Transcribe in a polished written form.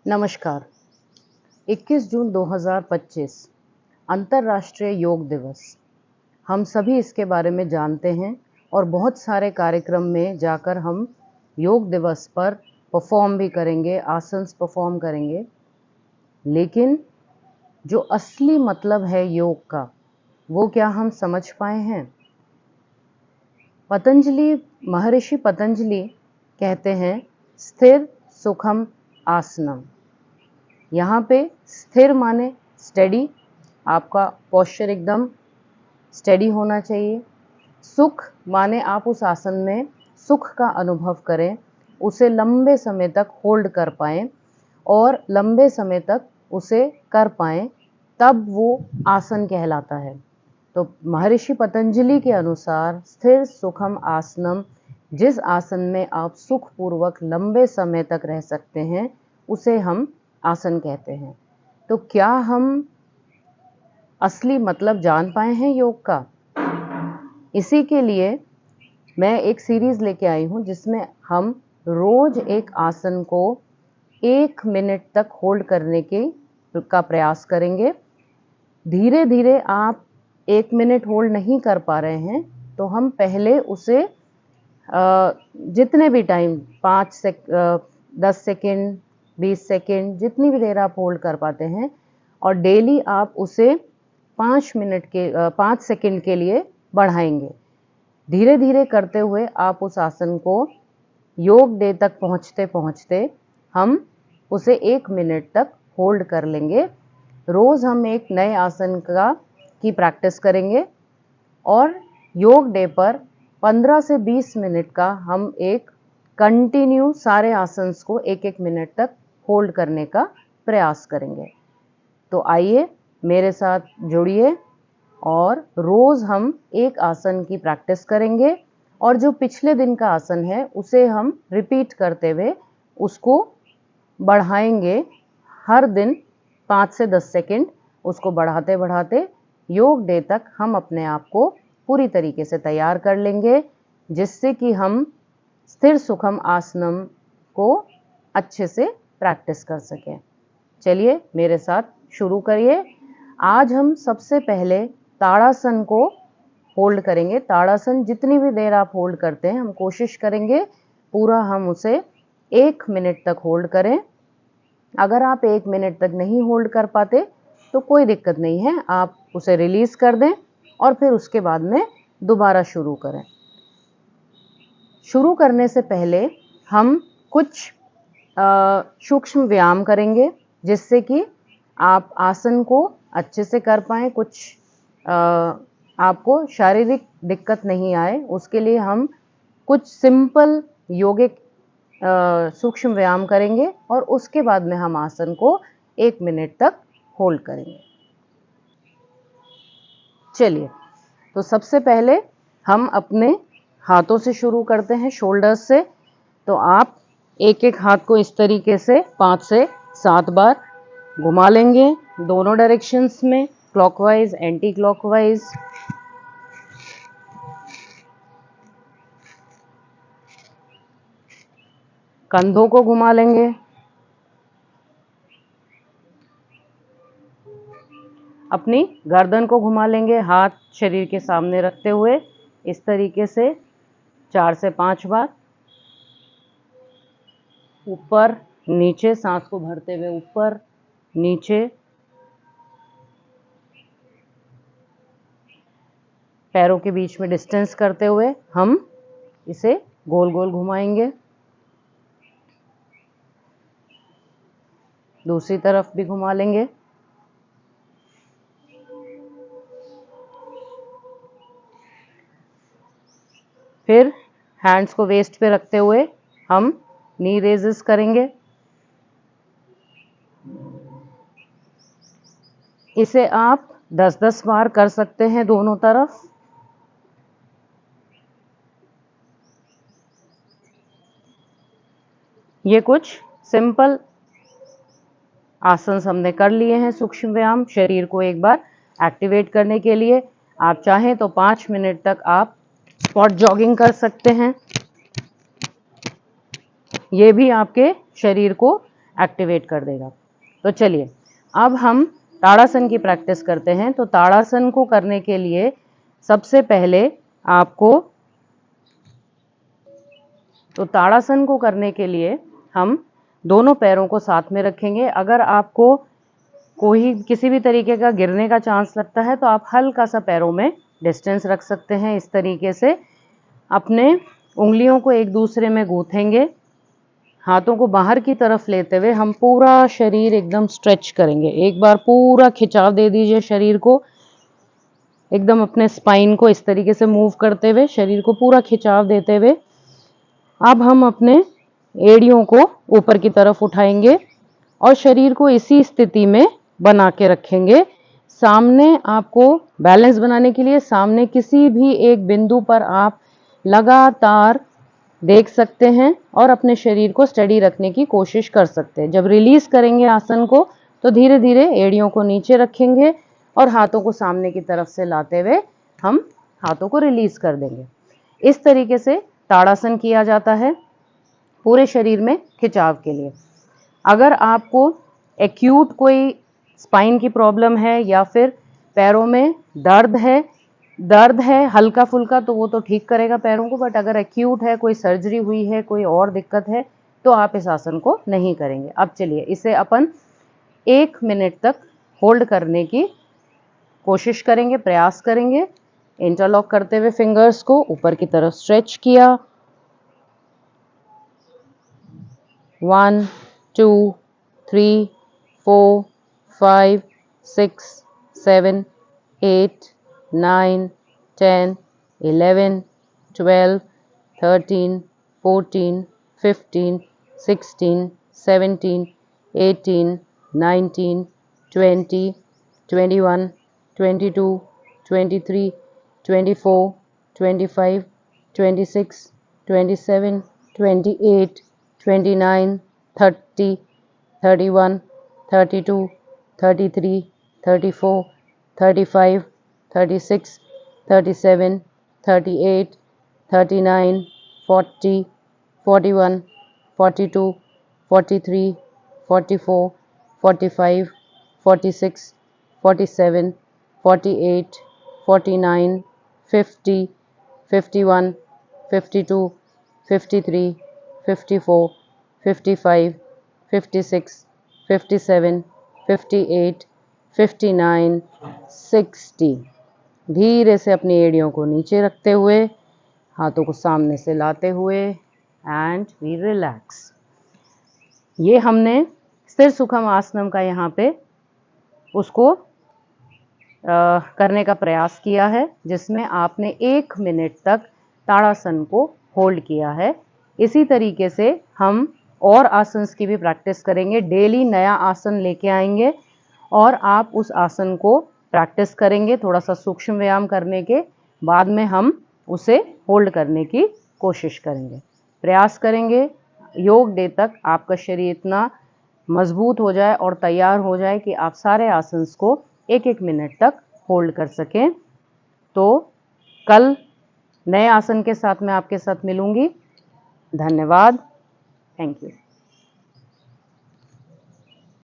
नमस्कार। 21 जून 2025 अंतर्राष्ट्रीय योग दिवस। हम सभी इसके बारे में जानते हैं और बहुत सारे कार्यक्रम में जाकर हम योग दिवस पर परफॉर्म भी करेंगे, आसन्स परफॉर्म करेंगे। लेकिन जो असली मतलब है योग का, वो क्या हम समझ पाए हैं? महर्षि पतंजलि कहते हैं स्थिर सुखम आसनम। यहाँ पे स्थिर माने स्टेडी, आपका पोस्चर एकदम स्टेडी होना चाहिए। सुख माने आप उस आसन में सुख का अनुभव करें, उसे लंबे समय तक होल्ड कर पाएँ और लंबे समय तक उसे कर पाएँ, तब वो आसन कहलाता है। तो महर्षि पतंजलि के अनुसार स्थिर सुखम आसनम, जिस आसन में आप सुखपूर्वक लंबे समय तक रह सकते हैं, उसे हम आसन कहते हैं। तो क्या हम असली मतलब जान पाए हैं योग का? इसी के लिए मैं एक सीरीज़ लेके आई हूँ जिसमें हम रोज एक आसन को 1 मिनट तक होल्ड करने का प्रयास करेंगे। धीरे धीरे आप 1 मिनट होल्ड नहीं कर पा रहे हैं तो हम पहले उसे जितने भी टाइम 10 सेकेंड 20 सेकेंड जितनी भी देर आप होल्ड कर पाते हैं, और डेली आप उसे 5 सेकेंड के लिए बढ़ाएंगे। धीरे धीरे करते हुए आप उस आसन को योग डे तक पहुंचते पहुंचते हम उसे 1 मिनट तक होल्ड कर लेंगे। रोज़ हम एक नए आसन की प्रैक्टिस करेंगे और योग डे पर 15 से 20 मिनट का हम एक कंटिन्यू सारे आसन्स को 1-1 मिनट तक होल्ड करने का प्रयास करेंगे। तो आइए मेरे साथ जुड़िए और रोज़ हम एक आसन की प्रैक्टिस करेंगे और जो पिछले दिन का आसन है उसे हम रिपीट करते हुए उसको बढ़ाएंगे। हर दिन 5 से 10 सेकेंड उसको बढ़ाते बढ़ाते योग डे तक हम अपने आप को पूरी तरीके से तैयार कर लेंगे, जिससे कि हम स्थिर सुखम आसनम को अच्छे से प्रैक्टिस कर सकें। चलिए मेरे साथ शुरू करिए। आज हम सबसे पहले ताड़ासन को होल्ड करेंगे। ताड़ासन जितनी भी देर आप होल्ड करते हैं, हम कोशिश करेंगे पूरा हम उसे 1 मिनट तक होल्ड करें। अगर आप 1 मिनट तक नहीं होल्ड कर पाते तो कोई दिक्कत नहीं है, आप उसे रिलीज़ कर दें और फिर उसके बाद में दोबारा शुरू करें। शुरू करने से पहले हम कुछ सूक्ष्म व्यायाम करेंगे जिससे कि आप आसन को अच्छे से कर पाएँ, कुछ आपको शारीरिक दिक्कत नहीं आए। उसके लिए हम कुछ सिंपल योगिक सूक्ष्म व्यायाम करेंगे और उसके बाद में हम आसन को 1 मिनट तक होल्ड करेंगे। चलिए, तो सबसे पहले हम अपने हाथों से शुरू करते हैं, शोल्डर्स से। तो आप एक एक हाथ को इस तरीके से 5 से 7 बार घुमा लेंगे दोनों डायरेक्शंस में, क्लॉकवाइज एंटी क्लॉकवाइज। कंधों को घुमा लेंगे, अपनी गर्दन को घुमा लेंगे, हाथ शरीर के सामने रखते हुए इस तरीके से 4 से 5 बार। ऊपर नीचे, सांस को भरते हुए ऊपर नीचे। पैरों के बीच में डिस्टेंस करते हुए हम इसे गोल गोल घुमाएंगे। दूसरी तरफ भी घुमा लेंगे। फिर हैंड्स को वेस्ट पे रखते हुए हम नी रेजेस करेंगे। इसे आप 10-10 बार कर सकते हैं दोनों तरफ। ये कुछ सिंपल आसन हमने कर लिए हैं, सूक्ष्म व्यायाम, शरीर को एक बार एक्टिवेट करने के लिए। आप चाहें तो 5 मिनट तक आप स्पॉट जॉगिंग कर सकते हैं। ये भी आपके शरीर को एक्टिवेट कर देगा। तो चलिए अब हम ताड़ासन की प्रैक्टिस करते हैं। तो ताड़ासन को करने के लिए सबसे पहले आपको ताड़ासन को करने के लिए हम दोनों पैरों को साथ में रखेंगे। अगर आपको कोई किसी भी तरीके का गिरने का चांस लगता है तो आप हल्का सा पैरों में डिस्टेंस रख सकते हैं। इस तरीके से अपने उंगलियों को एक दूसरे में गूंथेंगे। हाथों को बाहर की तरफ लेते हुए हम पूरा शरीर एकदम स्ट्रेच करेंगे। एक बार पूरा खिंचाव दे दीजिए शरीर को, एकदम अपने स्पाइन को इस तरीके से मूव करते हुए शरीर को पूरा खिंचाव देते हुए अब हम अपने एड़ियों को ऊपर की तरफ उठाएंगे और शरीर को इसी स्थिति में बना के रखेंगे। सामने आपको बैलेंस बनाने के लिए सामने किसी भी एक बिंदु पर आप लगातार देख सकते हैं और अपने शरीर को स्टडी रखने की कोशिश कर सकते हैं। जब रिलीज करेंगे आसन को तो धीरे धीरे एड़ियों को नीचे रखेंगे और हाथों को सामने की तरफ से लाते हुए हम हाथों को रिलीज कर देंगे। इस तरीके से ताड़ासन किया जाता है पूरे शरीर में खिंचाव के लिए। अगर आपको एक्यूट कोई स्पाइन की प्रॉब्लम है या फिर पैरों में दर्द है हल्का फुल्का, तो वो तो ठीक करेगा पैरों को। बट अगर एक्यूट है, कोई सर्जरी हुई है, कोई और दिक्कत है, तो आप इस आसन को नहीं करेंगे। अब चलिए इसे अपन 1 मिनट तक होल्ड करने की कोशिश करेंगे, प्रयास करेंगे। इंटरलॉक करते हुए फिंगर्स को ऊपर की तरफ स्ट्रेच किया। 1 2 3 4 5 6 7 8 9 10 11 12 13 14 15 16 17 18 19 20 21 22 23 24 25 26 27 28 29 30 31 32 33 34 35 36 37 38 39 40 41 42 43 44 45 46 47 48 49 50 51 52 53 54 55 56 57 58 59 60। धीरे से अपनी एड़ियों को नीचे रखते हुए हाथों को सामने से लाते हुए एंड वी रिलैक्स। ये हमने स्थिर सुखम आसनम का यहाँ पे उसको करने का प्रयास किया है, जिसमें आपने 1 मिनट तक ताड़ासन को होल्ड किया है। इसी तरीके से हम और आसन्स की भी प्रैक्टिस करेंगे। डेली नया आसन लेके आएंगे और आप उस आसन को प्रैक्टिस करेंगे। थोड़ा सा सूक्ष्म व्यायाम करने के बाद में हम उसे होल्ड करने की कोशिश करेंगे, प्रयास करेंगे। योग डे तक आपका शरीर इतना मजबूत हो जाए और तैयार हो जाए कि आप सारे आसन्स को 1-1 मिनट तक होल्ड कर सकें। तो कल नए आसन के साथ मैं आपके साथ मिलूंगी। धन्यवाद। Thank you.